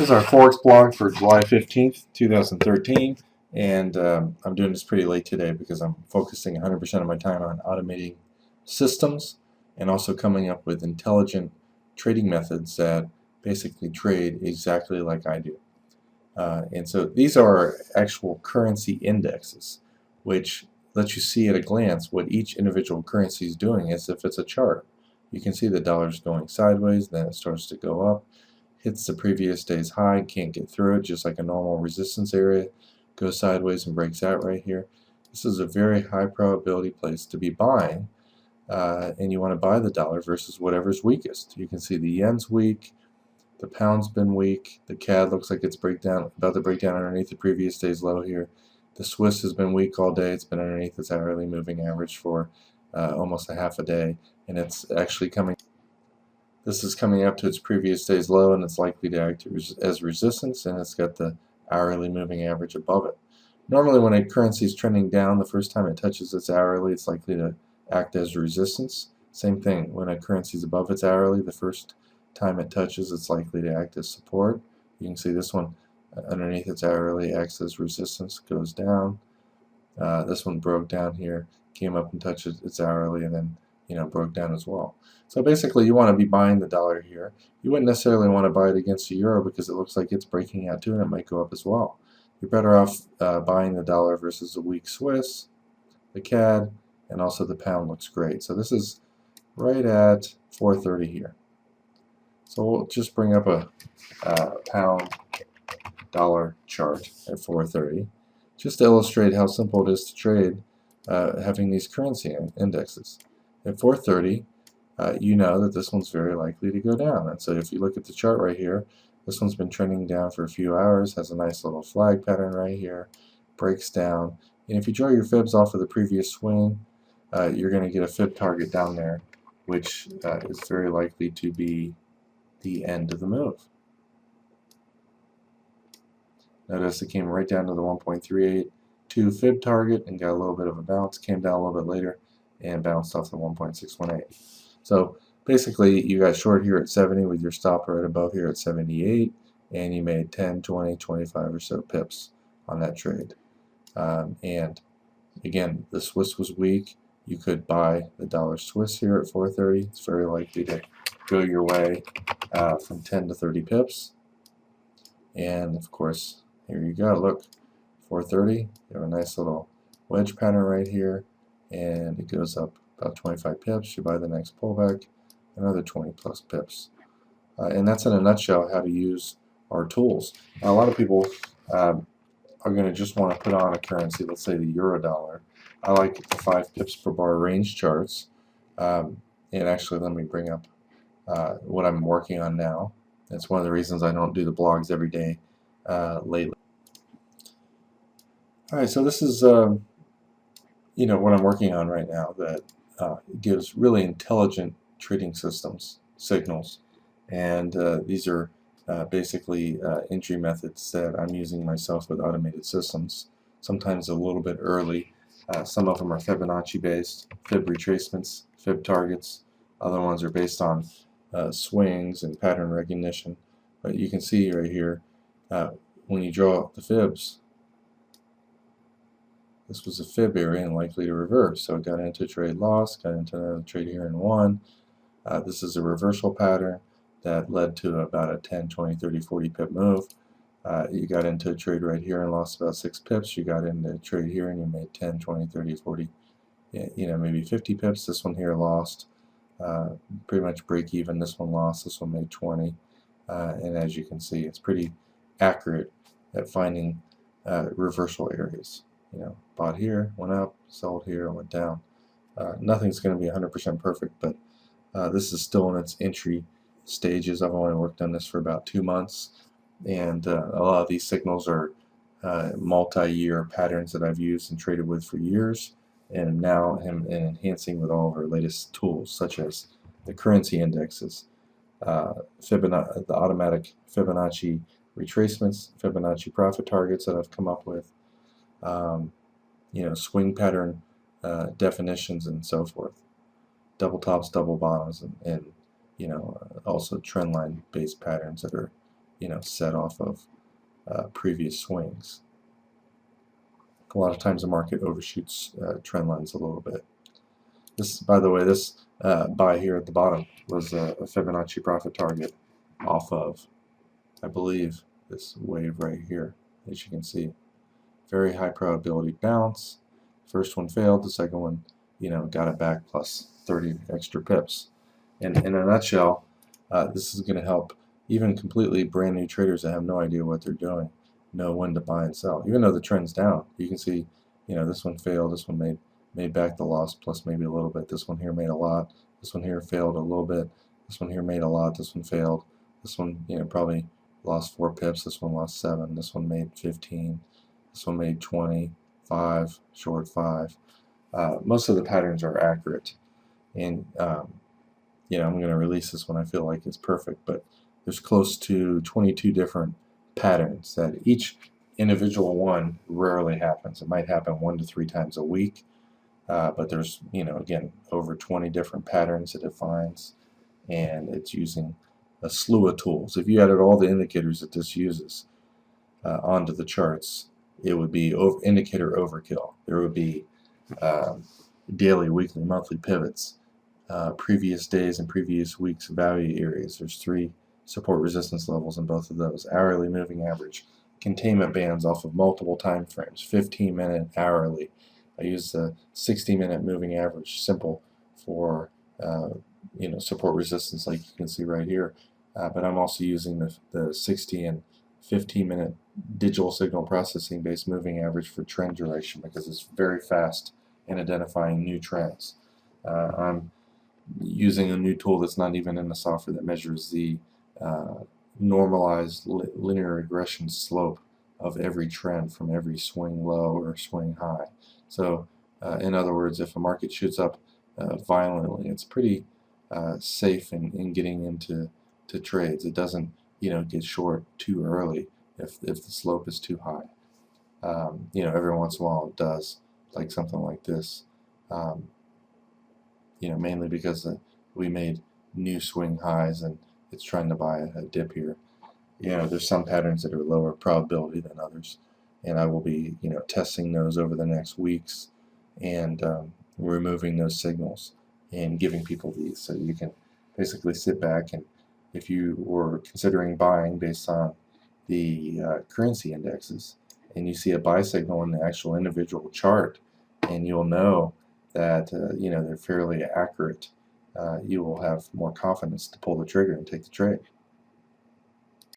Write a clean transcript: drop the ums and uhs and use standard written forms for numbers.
This is our Forex blog for July 15th, 2013, and I'm doing this pretty late today because I'm focusing 100% of my time on automating systems and also coming up with intelligent trading methods that basically trade exactly like I do. And so these are actual currency indexes, which lets you see at a glance what each individual currency is doing as if it's a chart. You can see the dollar's going sideways, then it starts to go up, hits the previous day's high, can't get through it, just like a normal resistance area, goes sideways and breaks out right here. This is a very high probability place to be buying, and you want to buy the dollar versus whatever's weakest. You can see the yen's weak, the pound's been weak, the CAD looks like it's about to break down underneath the previous day's low here. The Swiss has been weak all day. It's been underneath its hourly moving average for almost a half a day, and it's actually coming. This is coming up to its previous day's low, and it's likely to act as resistance, and it's got the hourly moving average above it. Normally when a currency is trending down, the first time it touches its hourly, it's likely to act as resistance. Same thing, when a currency is above its hourly, the first time it touches, it's likely to act as support. You can see this one underneath its hourly acts as resistance, goes down. This one broke down here, came up and touched its hourly, and then broke down as well. So basically you want to be buying the dollar here. You wouldn't necessarily want to buy it against the euro because it looks like it's breaking out too, and it might go up as well. You're better off buying the dollar versus the weak Swiss, the CAD, and also the pound looks great. So this is right at 430 here. So we'll just bring up a pound dollar chart at 430 just to illustrate how simple it is to trade having these currency indexes. At 430, you know that this one's very likely to go down. And so if you look at the chart right here, this one's been trending down for a few hours, has a nice little flag pattern right here, breaks down. And if you draw your fibs off of the previous swing, you're going to get a fib target down there, which is very likely to be the end of the move. Notice it came right down to the 1.382 fib target and got a little bit of a bounce, came down a little bit later, and bounced off the 1.618. So basically you got short here at 70 with your stop right above here at 78, and you made 10, 20, 25 or so pips on that trade. And again, the Swiss was weak. You could buy the dollar Swiss here at 430. It's very likely to go your way from 10 to 30 pips. And of course, here you go. Look, 430. You have a nice little wedge pattern right here, and it goes up about 25 pips. You buy the next pullback, another 20 plus pips. And that's in a nutshell how to use our tools. Now, a lot of people are going to just want to put on a currency, let's say the euro dollar. I like the 5 pips per bar range charts. And actually, let me bring up what I'm working on now. That's one of the reasons I don't do the blogs every day lately. Alright, so this is what I'm working on right now that gives really intelligent trading systems, signals, and these are basically entry methods that I'm using myself with automated systems, sometimes a little bit early. Some of them are Fibonacci based, fib retracements, fib targets. Other ones are based on swings and pattern recognition. But you can see right here when you draw the fibs, this was a fib area and likely to reverse. So it got into trade loss, got into another trade here and won. This is a reversal pattern that led to about a 10, 20, 30, 40 pip move. You got into a trade right here and lost about 6 pips. You got into a trade here and you made 10, 20, 30, 40, maybe 50 pips. This one here lost. Pretty much break even. This one lost. This one made 20. And as you can see, it's pretty accurate at finding reversal areas. Bought here, went up, sold here, went down. Nothing's going to be 100% perfect, but this is still in its entry stages. I've only worked on this for about 2 months, and a lot of these signals are multi-year patterns that I've used and traded with for years, and now am enhancing with all of our latest tools, such as the currency indexes, the automatic Fibonacci retracements, Fibonacci profit targets that I've come up with, swing pattern definitions and so forth, double tops, double bottoms, and also trend line based patterns that are set off of previous swings. A lot of times the market overshoots trend lines a little bit. This, by the way, this buy here at the bottom was a Fibonacci profit target off of, I believe, this wave right here. As you can see, very high probability bounce. First one failed, the second one, got it back plus 30 extra pips. And in a nutshell, this is going to help even completely brand new traders that have no idea what they're doing know when to buy and sell. Even though the trend's down, you can see, this one failed, this one made back the loss plus maybe a little bit. This one here made a lot. This one here failed a little bit. This one here made a lot. This one failed. This one, probably lost 4 pips. This one lost 7. This one made 15. This one made 20. 5, short 5. Most of the patterns are accurate, and I'm going to release this when I feel like it's perfect. But there's close to 22 different patterns that each individual one rarely happens. It might happen 1 to 3 times a week. But there's, again, over 20 different patterns it defines, and it's using a slew of tools. If you added all the indicators that this uses onto the charts, it would be indicator overkill. There would be daily, weekly, monthly pivots, previous days and previous weeks value areas. There's 3 support resistance levels in both of those. Hourly moving average, containment bands off of multiple time frames, 15-minute, hourly. I use the 60-minute moving average, simple for support resistance, like you can see right here. But I'm also using the 60 and 15-minute digital signal processing based moving average for trend duration, because it's very fast in identifying new trends. I'm using a new tool that's not even in the software that measures the normalized linear regression slope of every trend from every swing low or swing high. So in other words, if a market shoots up violently, it's pretty safe in getting into trades. It doesn't get short too early if the slope is too high. Every once in a while it does, like something like this. Mainly because we made new swing highs and it's trying to buy a dip here. There's some patterns that are lower probability than others, and I will be testing those over the next weeks and removing those signals and giving people these, so you can basically sit back, and if you were considering buying based on the currency indexes and you see a buy signal in the actual individual chart, and you'll know that they're fairly accurate, you will have more confidence to pull the trigger and take the trade.